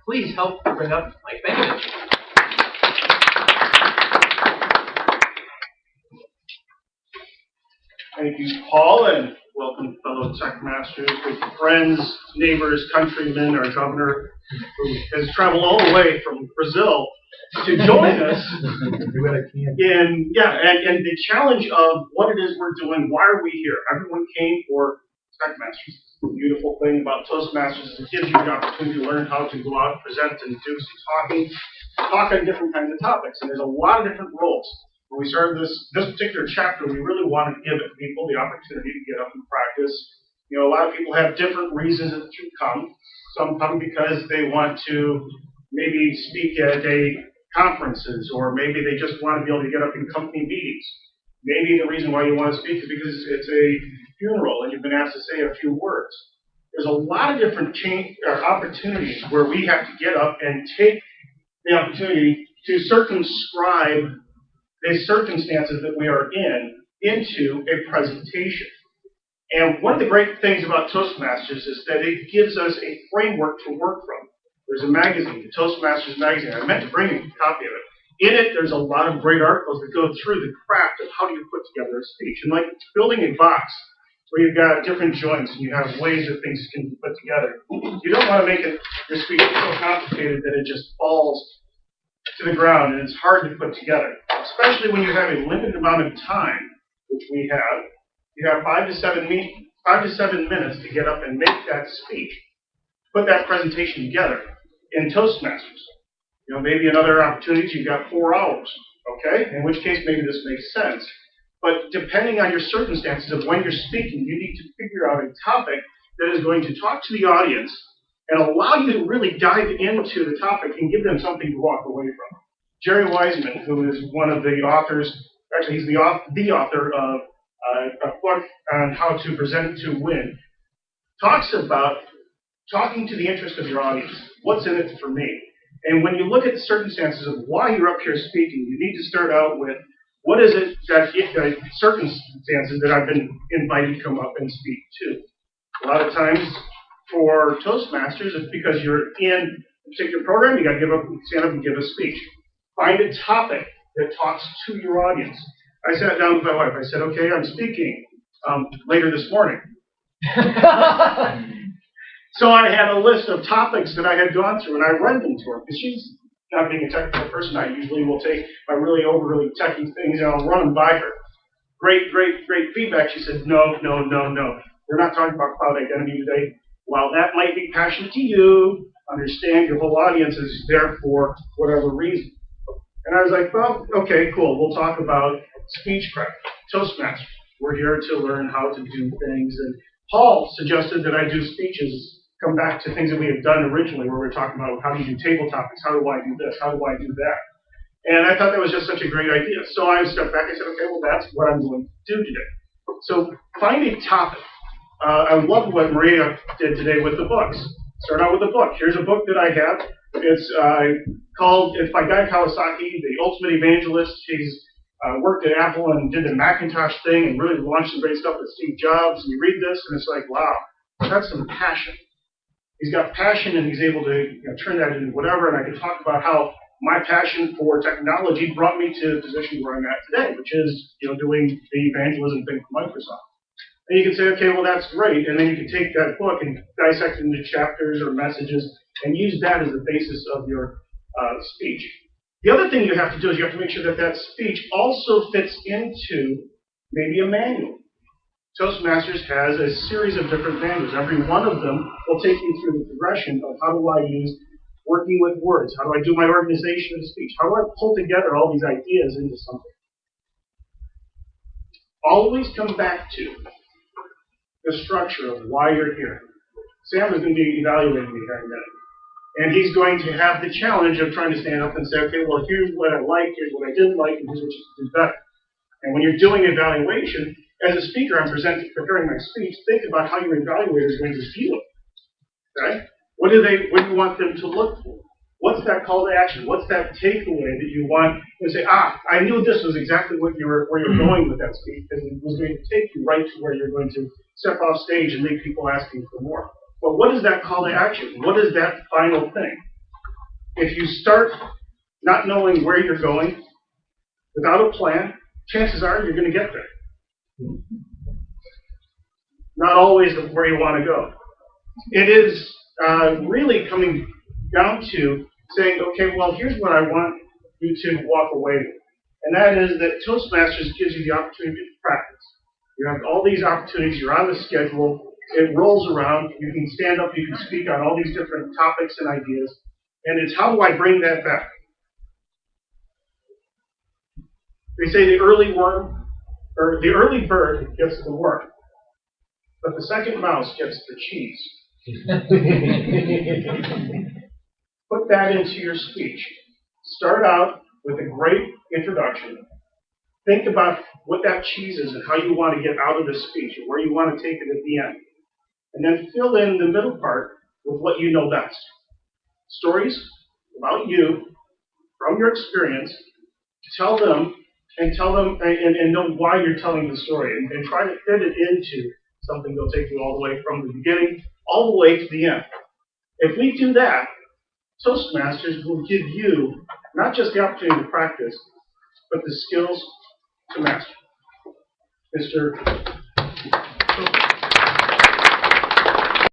please help bring up Mike Benkovich. Thank you, Paul, and welcome, fellow tech masters, with friends, neighbors, countrymen, our governor, who has traveled all the way from Brazil to join us and the challenge of what it is we're doing. Why are we here? Everyone came for tech masters. The beautiful thing about Toastmasters is it gives you the opportunity to learn how to go out, present, and do some talk on different kinds of topics. And there's a lot of different roles. When we started this particular chapter, we really wanted to give people the opportunity to get up and practice. You know, a lot of people have different reasons to come. Some come because they want to maybe speak at conferences, or maybe they just want to be able to get up in company meetings. Maybe the reason why you want to speak is because it's a funeral and you've been asked to say a few words. There's a lot of different opportunities where we have to get up and take the opportunity to circumscribe the circumstances that we are in into a presentation. And one of the great things about Toastmasters is that it gives us a framework to work from. There's a magazine, the Toastmasters magazine. I meant to bring a copy of it. In it, there's a lot of great articles that go through the craft of how do you put together a speech. And like building a box where you've got different joints and you have ways that things can be put together. You don't want to make your speech so complicated that it just falls to the ground and it's hard to put together. Especially when you have a limited amount of time, which we have. You have 5 to 7 minutes to get up and make that speech, put that presentation together. In Toastmasters, you know, maybe another opportunity, you've got 4 hours, okay? In which case, maybe this makes sense. But depending on your circumstances of when you're speaking, you need to figure out a topic that is going to talk to the audience and allow you to really dive into the topic and give them something to walk away from. Jerry Wiseman, who is one of the authors, actually he's the author of a book on how to present to win, talks about talking to the interest of your audience. What's in it for me? And when you look at the circumstances of why you're up here speaking, you need to start out with what is it that the circumstances that I've been invited to come up and speak to. A lot of times for Toastmasters, it's because you're in a particular program, you got to stand up and give a speech. Find a topic that talks to your audience. I sat down with my wife. I said, okay, I'm speaking later this morning. So I had a list of topics that I had gone through, and I read them to her, because she's not being a technical person. I usually will take my really overly techy things, and I'll run them by her. Great feedback. She said, no. We're not talking about cloud identity today. While that might be passionate to you, understand your whole audience is there for whatever reason. And I was like, well, okay, cool. We'll talk about Speechcraft, Toastmasters. We're here to learn how to do things. And Paul suggested that I do speeches, come back to things that we had done originally, where we were talking about how do you do table topics, how do I do this, how do I do that. And I thought that was just such a great idea. So I stepped back and said, okay, well, that's what I'm going to do today. So find a topic. I love what Maria did today with the books. Start out with a book. Here's a book that I have. It's by Guy Kawasaki, The Ultimate Evangelist. He's worked at Apple and did the Macintosh thing and really launched some great stuff with Steve Jobs. And you read this and it's like, wow, that's some passion. He's got passion and he's able to turn that into whatever. And I can talk about how my passion for technology brought me to the position where I'm at today, which is doing the evangelism thing for Microsoft. And you can say, okay, well, that's great. And then you can take that book and dissect it into chapters or messages and use that as the basis of your speech. The other thing you have to do is you have to make sure that that speech also fits into maybe a manual. Toastmasters has a series of different manuals. Every one of them will take you through the progression of how do I use working with words? How do I do my organization of the speech? How do I pull together all these ideas into something? Always come back to the structure of why you're here. Sam is going to be evaluating me here in a minute. And he's going to have the challenge of trying to stand up and say, okay, well, here's what I like, here's what I didn't like, and here's what you can do better. And when you're doing evaluation, as a speaker, I'm preparing my speech, think about how your evaluator is going to view it. Okay? What do you want them to look for? What's that call to action? What's that takeaway that you want to say, I knew this was exactly where you're going with that speech, because it was going to take you right to where you're going to step off stage and leave people asking for more. But what is that call to action? What is that final thing? If you start not knowing where you're going, without a plan, chances are you're going to get there. Not always where you want to go. It is really coming down to saying, okay, well, here's what I want you to walk away with. And that is that Toastmasters gives you the opportunity to practice. You have all these opportunities, you're on the schedule, it rolls around, you can stand up, you can speak on all these different topics and ideas, and it's how do I bring that back? They say the early bird gets the worm, but the second mouse gets the cheese. Put that into your speech. Start out with a great introduction. Think about what that cheese is and how you want to get out of the speech and where you want to take it at the end. And then fill in the middle part with what you know best. Stories about you, from your experience, tell them and know why you're telling the story and try to fit it into something that'll take you all the way from the beginning all the way to the end. If we do that, Toastmasters will give you not just the opportunity to practice, but the skills to master. Mr.